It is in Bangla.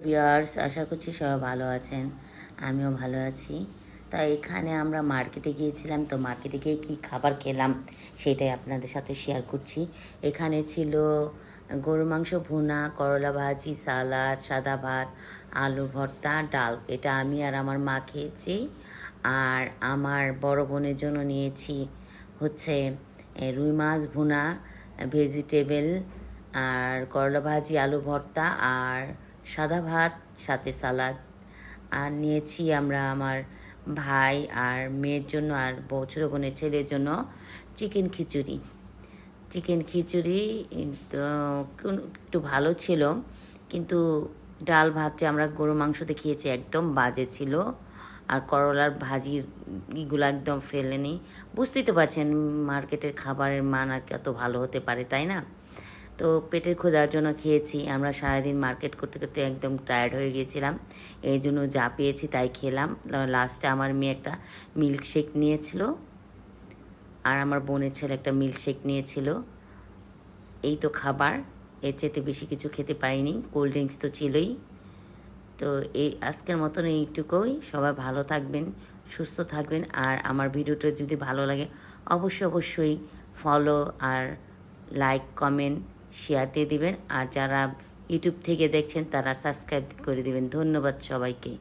ভিউয়ার্স, আশা করছি সবাই ভালো আছেন। আমিও ভালো আছি। তাই এখানে আমরা মার্কেটে গিয়েছিলাম, তো মার্কেটে গিয়ে কী খাবার খেলাম সেটাই আপনাদের সাথে শেয়ার করছি। এখানে ছিল গরু মাংস ভুনা, করলা ভাজি, সালাদ, সাদা ভাত, আলু ভর্তা, ডাল। এটা আমি আর আমার মা খেয়েছি। আর আমার বড় বোনের জন্য নিয়েছি হচ্ছে রুই মাছ ভুনা, ভেজিটেবল, আর করলা ভাজি, আলু ভর্তা, আর সাদা ভাত, সাথে সালাদ। আর নিয়েছি আমরা আমার ভাই আর মেয়ের জন্য আর ছোটো বোনের ছেলের জন্য চিকেন খিচুড়ি। চিকেন খিচুড়ি তো একটু ভালো ছিল, কিন্তু ডাল ভাত যে আমরা গরু মাংসতে খেয়েছি একদম বাজে ছিল। আর করলার ভাজির ইগুলো একদম ফেলেনি। বুঝতেই তো পারছেন মার্কেটের খাবারের মান আর কত ভালো হতে পারে, তাই না? তো পেটের ক্ষুধার জন্য খেয়েছি। আমরা সারাদিন মার্কেট করতে করতে একদম টায়ার্ড হয়ে গিয়েছিলাম, এই জন্য যা পেয়েছি তাই খেলাম। লাস্টে আমার মেয়ে একটা মিল্কশেক নিয়েছিল আর আমার বোনের ছেলে একটা মিল্কশেক নিয়েছিল। এই তো খাবার, এর চেয়ে বেশি কিছু খেতে পারিনি। কোল্ড ড্রিঙ্কস তো ছিলই। তো এই আজকের মতন এইটুকুই। সবাই ভালো থাকবেন, সুস্থ থাকবেন। আর আমার ভিডিওটা যদি ভালো লাগে অবশ্যই ফলো আর লাইক, কমেন্ট, শেয়ার দিয়ে দিবেন। আর যারা ইউটিউব থেকে দেখছেন তারা সাবস্ক্রাইব করে দিবেন। ধন্যবাদ সবাইকে।